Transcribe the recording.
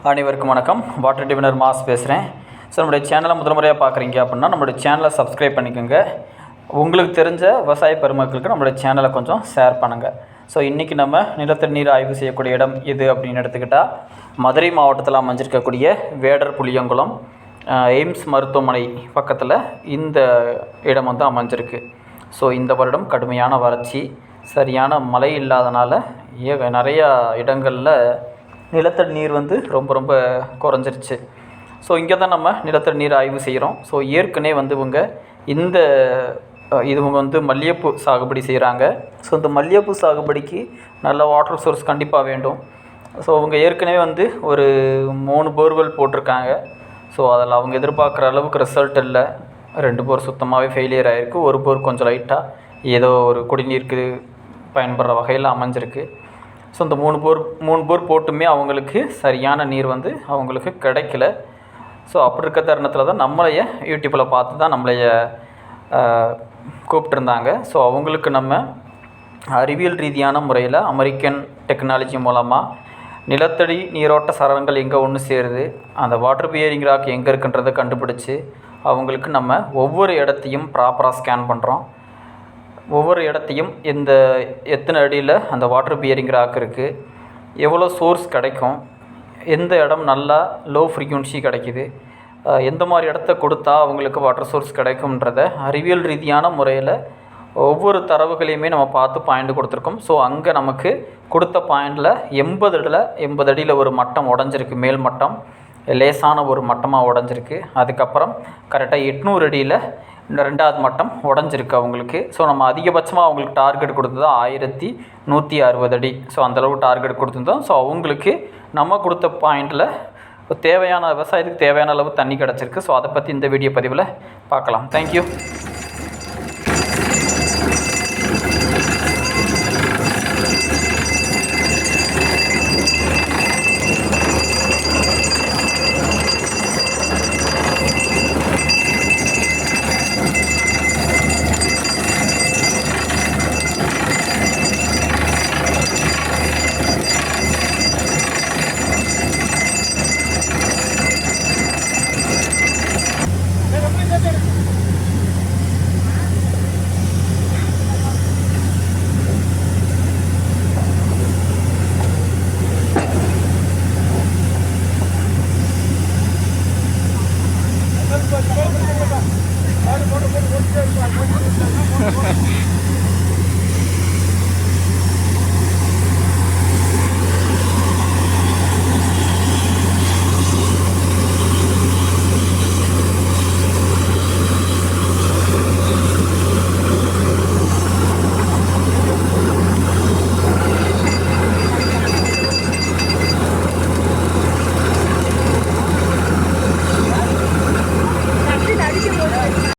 அனைவருக்கும் வணக்கம். Water டிவினர் mass பேசுகிறேன். ஸோ நம்முடைய சேனலை முதல் முறையாக பார்க்குறீங்க அப்படின்னா நம்மளுடைய சேனலை சப்ஸ்கிரைப் பண்ணிக்கோங்க. உங்களுக்கு தெரிஞ்ச விவசாய பெருமக்களுக்கு நம்மளுடைய சேனலை கொஞ்சம் ஷேர் பண்ணுங்கள். ஸோ இன்றைக்கி நம்ம நிலத்தடி நீர் ஆய்வு செய்யக்கூடிய இடம் எது அப்படின்னு எடுத்துக்கிட்டால் மதுரை மாவட்டத்தில் அமைஞ்சிருக்கக்கூடிய வேடர் புளியங்குளம் எய்ம்ஸ் மருத்துவமனை பக்கத்தில் இந்த இடம் வந்து அமைஞ்சிருக்கு. ஸோ இந்த வருடம் கடுமையான வறட்சி, சரியான மழை இல்லாதனால நிறையா இடங்களில் நிலத்தடி நீர் வந்து ரொம்ப குறைஞ்சிருச்சு. ஸோ இங்கே தான் நம்ம நிலத்தடி நீர் ஆய்வு செய்கிறோம். ஸோ ஏற்கனவே வந்து இவங்க வந்து மல்லிகைப்பூ சாகுபடி செய்கிறாங்க. ஸோ இந்த மல்லிகைப்பூ சாகுபடிக்கு நல்ல வாட்டர் சோர்ஸ் கண்டிப்பாக வேண்டும். ஸோ அவங்க ஏற்கனவே வந்து ஒரு 3 போர்வெல் போட்டிருக்காங்க. ஸோ அதில் அவங்க எதிர்பார்க்குற அளவுக்கு ரிசல்ட் இல்லை. 2 போர் சுத்தமாகவே ஃபெயிலியர் ஆகிருக்கு. ஒரு போர் கொஞ்சம் லைட்டாக ஏதோ ஒரு குடிநீருக்கு பயன்படுற வகையில் அமைஞ்சிருக்கு. ஸோ இந்த 3 போர் போட்டுமே அவங்களுக்கு சரியான நீர் வந்து அவங்களுக்கு கிடைக்கல. ஸோ அப்படி இருக்க தருணத்தில் தான் நம்மளைய யூடியூப்பில் பார்த்து தான் நம்மளைய கூப்பிட்டுருந்தாங்க. ஸோ அவங்களுக்கு நம்ம அறிவியல் ரீதியான முறையில் அமெரிக்கன் டெக்னாலஜி மூலமாக நிலத்தடி நீரோட்ட சரங்கள் எங்கே ஒன்று சேருது, அந்த வாட்டர் பியரிங் ராக் எங்கே இருக்குன்றதை கண்டுபிடிச்சி அவங்களுக்கு நம்ம ஒவ்வொரு இடத்தையும் ப்ராப்பராக ஸ்கேன் பண்ணுறோம். ஒவ்வொரு இடத்தையும் எத்தனை அடியில் அந்த வாட்டர் பியரிங் ராக் இருக்குது, எவ்வளோ சோர்ஸ் கிடைக்கும், எந்த இடம் நல்லா லோ ஃப்ரீக்வன்சி கிடைக்கிது, எந்த மாதிரி இடத்த கொடுத்தா அவங்களுக்கு வாட்டர் சோர்ஸ் கிடைக்கும்ன்றத அறிவியல் ரீதியான முறையில் ஒவ்வொரு தரவுகளையுமே நம்ம பார்த்து பாயிண்ட் கொடுத்துருக்கோம். ஸோ அங்கே நமக்கு கொடுத்த பாயிண்டில் 80 அடியில் ஒரு மட்டம் உடஞ்சிருக்கு. மேல் மட்டம் லேசான ஒரு மட்டமாக உடஞ்சிருக்கு. அதுக்கப்புறம் கரெக்டாக 800 அடியில் 2வது மட்டம் உடஞ்சிருக்கு அவங்களுக்கு. ஸோ நம்ம அதிகபட்சமாக அவங்களுக்கு டார்கெட் கொடுத்தது 1160 அடி. ஸோ அந்தளவு டார்கெட் கொடுத்துருந்தோம். ஸோ அவங்களுக்கு நம்ம கொடுத்த பாயிண்டில் விவசாயத்துக்கு தேவையான அளவு தண்ணி கிடச்சிருக்கு. ஸோ அதை பற்றி இந்த வீடியோ பதிவில் பார்க்கலாம். தேங்க்யூ.